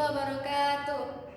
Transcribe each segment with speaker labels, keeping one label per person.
Speaker 1: wabarakatuh.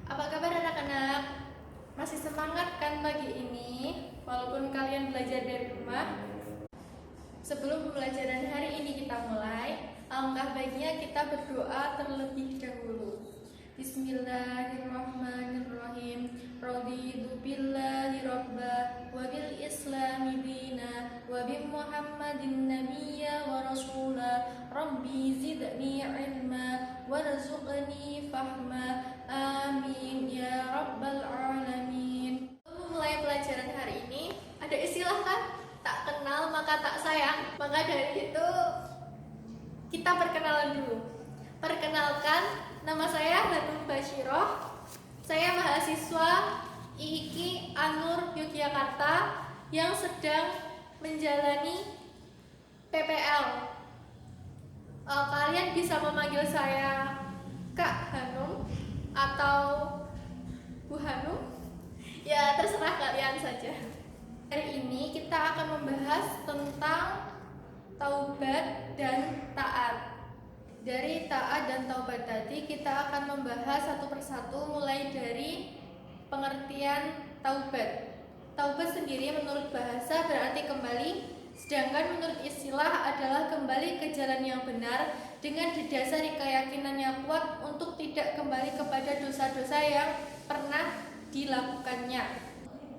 Speaker 1: Apa kabar anak-anak? Masih semangat kan pagi ini? Walaupun kalian belajar dari rumah. Sebelum pembelajaran hari ini kita mulai, alangkah baiknya kita berdoa terlebih dahulu. Bismillahirrahmanirrahim. Raditu billahi rabba wa bil islami dina wa bi Muhammadin nabiyya wa rasula. Rabbi zidni ilma warzuqni fahma. Amin ya rabbal alamin. Mulai pelajaran hari ini, ada istilah kan? Tak kenal maka tak sayang. Maka dari itu kita perkenalan dulu. Perkenalkan, nama saya Hanum Bashiroh. Saya mahasiswa IIKI Anur Yogyakarta yang sedang menjalani PPL. Kalian bisa memanggil saya Kak Hanum atau Bu Hanum. Ya, terserah kalian saja. Hari ini kita akan membahas tentang taubat dan taat. Dari taat dan taubat tadi kita akan membahas satu persatu mulai dari pengertian taubat. Taubat sendiri menurut bahasa berarti kembali, sedangkan menurut istilah adalah kembali ke jalan yang benar dengan didasari keyakinan yang kuat untuk tidak kembali kepada dosa-dosa yang pernah dilakukannya.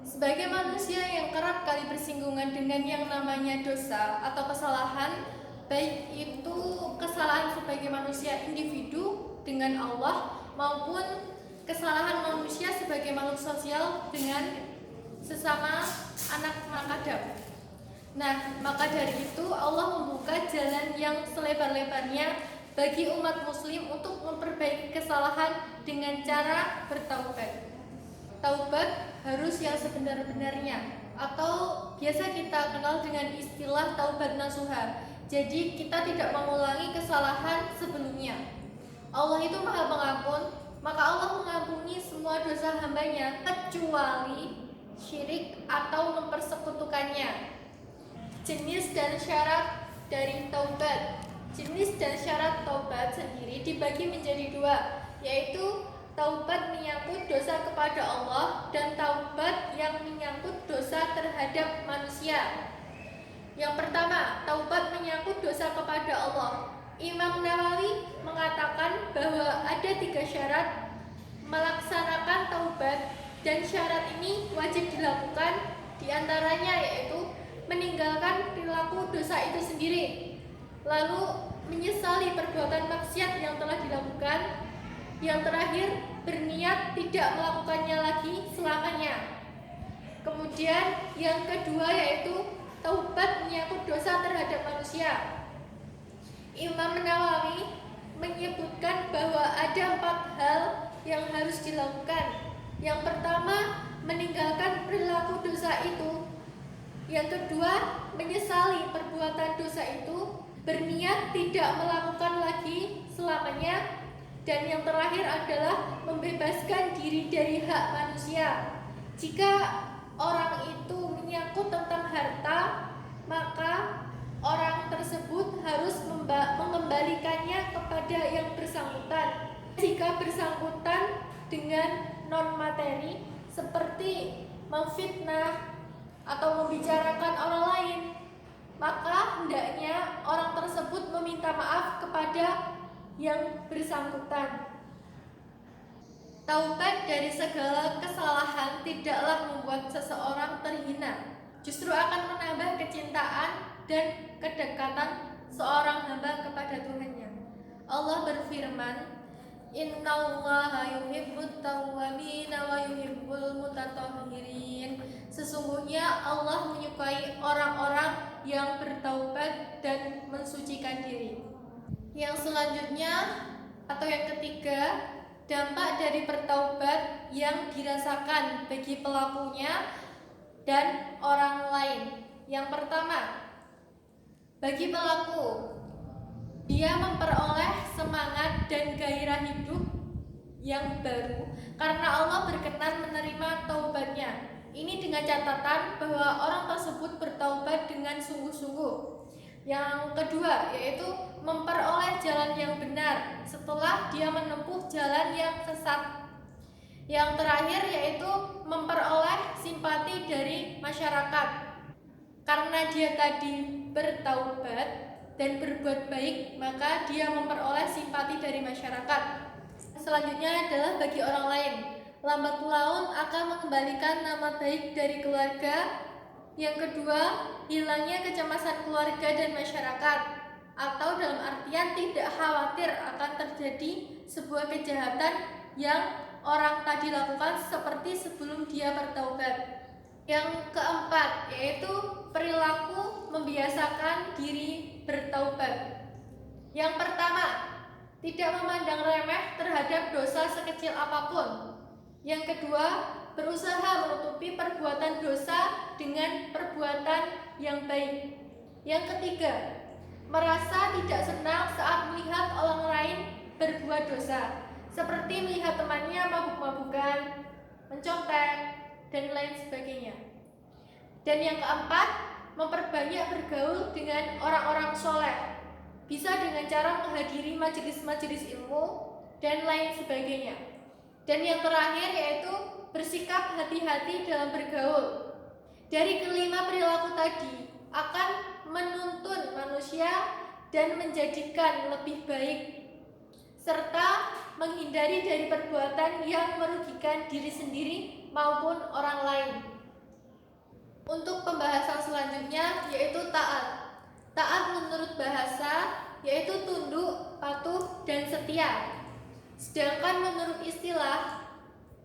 Speaker 1: Sebagai manusia yang kerap kali bersinggungan dengan yang namanya dosa atau kesalahan, baik itu kesalahan sebagai manusia individu dengan Allah maupun kesalahan manusia sebagai makhluk sosial dengan sesama anak Adam. Nah, maka dari itu Allah membuka jalan yang selebar-lebarnya bagi umat muslim untuk memperbaiki kesalahan dengan cara bertaubat. Taubat harus yang sebenar-benarnya, atau biasa kita kenal dengan istilah taubat nasuha. Jadi kita tidak mengulangi kesalahan sebelumnya. Allah itu Maha Pengampun, maka Allah mengampuni semua dosa hambanya kecuali syirik atau mempersekutukannya. Jenis dan syarat dari taubat. Jenis dan syarat taubat sendiri dibagi menjadi dua, yaitu taubat menyangkut dosa kepada Allah dan taubat yang menyangkut dosa terhadap manusia. Yang pertama, taubat menyangkut dosa kepada Allah. Imam Nawawi mengatakan bahwa ada 3 syarat melaksanakan taubat, dan syarat ini wajib dilakukan. Di antaranya yaitu meninggalkan perilaku dosa itu sendiri, lalu menyesali perbuatan maksiat yang telah dilakukan. Yang terakhir, berniat tidak melakukannya lagi selamanya. Kemudian yang kedua yaitu taubat menyangkut dosa terhadap manusia. Imam Nawawi menyebutkan bahwa ada 4 hal yang harus dilakukan. Yang pertama, meninggalkan perilaku dosa itu. Yang kedua, menyesali perbuatan dosa itu, berniat tidak melakukan lagi selamanya. Dan yang terakhir adalah membebaskan diri dari hak manusia. Jika orang itu menyangkut tentang harta, maka orang tersebut harus mengembalikannya kepada yang bersangkutan. Jika bersangkutan dengan non-materi seperti memfitnah atau membicarakan orang lain, maka hendaknya orang tersebut meminta maaf kepada yang bersangkutan. Taubat dari segala kesalahan tidaklah membuat seseorang terhina, justru akan menambah kecintaan dan kedekatan seorang hamba kepada Tuhannya. Allah berfirman, Innallaha yuhibbut tawwabina wa yuhibbul mutatahhirin. Sesungguhnya Allah menyukai orang-orang yang bertaubat dan mensucikan diri. Yang selanjutnya atau yang ketiga, dampak dari bertaubat yang dirasakan bagi pelakunya dan orang lain. Yang pertama, bagi pelaku, dia memperoleh semangat dan gairah hidup yang baru karena Allah berkenan menerima taubatnya. Ini dengan catatan bahwa orang tersebut bertaubat dengan sungguh-sungguh. Yang kedua yaitu memperoleh jalan yang benar setelah dia menempuh jalan yang sesat. Yang terakhir yaitu memperoleh simpati dari masyarakat. Karena dia tadi bertaubat dan berbuat baik, maka dia memperoleh simpati dari masyarakat. Selanjutnya adalah bagi orang lain. Lambat laun akan mengembalikan nama baik dari keluarga. Yang kedua, hilangnya kecemasan keluarga dan masyarakat, atau dalam artian tidak khawatir akan terjadi sebuah kejahatan yang orang tadi lakukan seperti sebelum dia bertaubat. Yang keempat, yaitu perilaku membiasakan diri bertaubat. Yang pertama, tidak memandang remeh terhadap dosa sekecil apapun. Yang kedua, berusaha menutupi perbuatan dosa dengan perbuatan yang baik. Yang ketiga, merasa tidak senang saat melihat orang lain berbuat dosa, seperti melihat temannya mabuk-mabukan, mencontek, dan lain sebagainya. Dan yang keempat, memperbanyak bergaul dengan orang-orang soleh, bisa dengan cara menghadiri majelis-majelis ilmu, dan lain sebagainya. Dan yang terakhir yaitu bersikap hati-hati dalam bergaul. Dari kelima perilaku tadi akan menuntun manusia dan menjadikan lebih baik, serta menghindari dari perbuatan yang merugikan diri sendiri maupun orang lain. Untuk pembahasan selanjutnya yaitu taat. Taat menurut bahasa yaitu tunduk, patuh, dan setia. Sedangkan menurut istilah,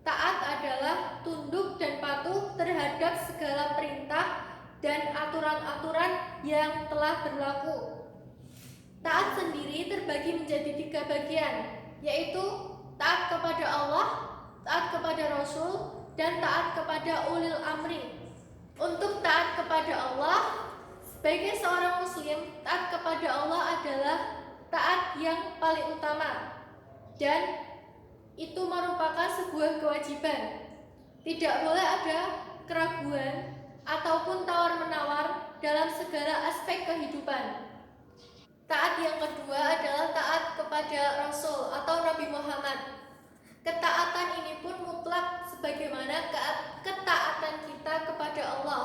Speaker 1: taat adalah tunduk dan patuh terhadap segala perintah dan aturan-aturan yang telah berlaku. Taat sendiri terbagi menjadi 3 bagian, yaitu taat kepada Allah, taat kepada Rasul, dan taat kepada ulil amri. Untuk taat kepada Allah, sebagai seorang muslim, taat kepada Allah adalah taat yang paling utama, dan itu merupakan sebuah kewajiban. Tidak boleh ada keraguan ataupun tawar-menawar dalam segala aspek kehidupan. Taat yang kedua adalah taat kepada Rasul atau Nabi Muhammad. Ketaatan ini pun mutlak sebagaimana ketaatan kita kepada Allah.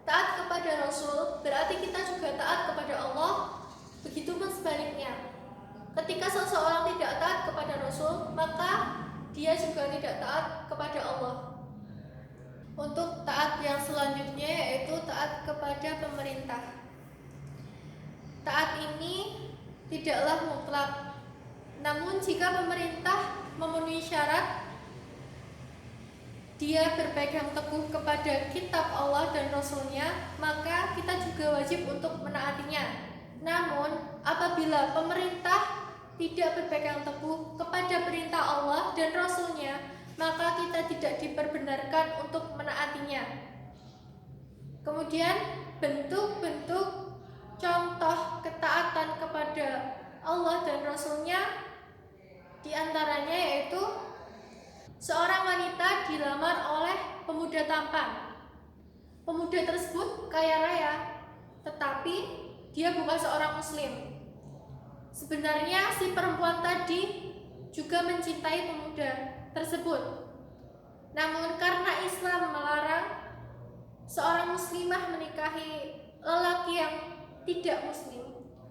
Speaker 1: Taat kepada Rasul berarti kita juga taat kepada Allah, begitupun sebaliknya. Ketika seseorang tidak taat kepada Rasul, maka dia juga tidak taat kepada Allah. Untuk taat yang selanjutnya yaitu taat kepada pemerintah. Taat ini tidaklah mutlak, namun jika pemerintah memenuhi syarat, dia berpegang teguh kepada kitab Allah dan Rasulnya, maka kita juga wajib untuk menaatinya. Namun apabila pemerintah tidak berpegang teguh kepada perintah Allah dan Rasulnya, maka kita tidak diperbenarkan untuk menaatinya. Kemudian bentuk-bentuk contoh ketaatan kepada Allah dan Rasulnya diantaranya yaitu seorang wanita dilamar oleh pemuda tampan. Pemuda tersebut kaya raya, tetapi dia bukan seorang muslim. Sebenarnya si perempuan tadi juga mencintai pemuda tersebut. Namun karena Islam melarang seorang muslimah menikahi lelaki yang tidak muslim,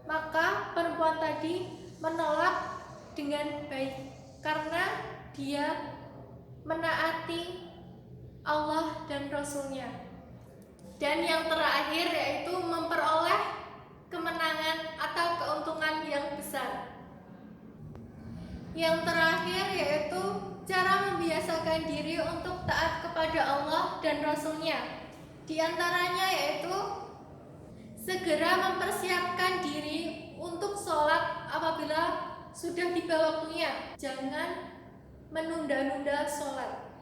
Speaker 1: maka perempuan tadi menolak dengan baik karena dia menaati Allah dan Rasulnya. Dan yang terakhir yaitu memperoleh kemenangan atau keuntungan yang besar. Yang terakhir yaitu cara membiasakan diri untuk taat kepada Allah dan Rasulnya. Di antaranya yaitu segera mempersiapkan diri untuk sholat apabila sudah tiba waktunya. Jangan menunda-nunda sholat.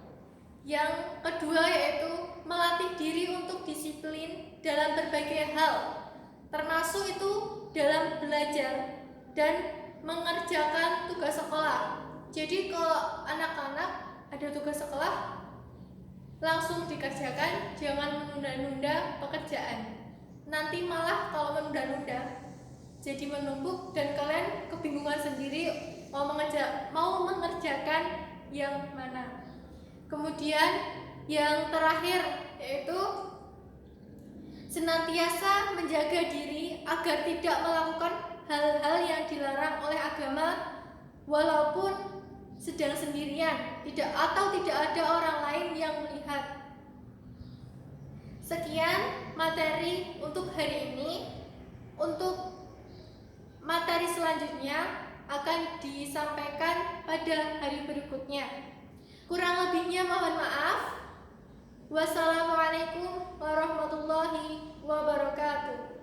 Speaker 1: Yang kedua yaitu melatih diri untuk disiplin dalam berbagai hal, termasuk itu dalam belajar dan mengerjakan tugas sekolah. Jadi kalau anak-anak ada tugas sekolah, langsung dikerjakan, jangan menunda-nunda pekerjaan. Nanti malah kalau menunda-nunda, jadi menumpuk dan kalian kebingungan sendiri mau mengerjakan yang mana. Kemudian yang terakhir yaitu senantiasa menjaga diri agar tidak melakukan hal-hal yang dilarang oleh agama walaupun sedang sendirian, tidak ada orang lain yang melihat. Sekian materi untuk hari ini. Untuk materi selanjutnya akan disampaikan pada hari berikutnya. Kurang lebihnya mohon maaf. Wassalamualaikum warahmatullahi wabarakatuh.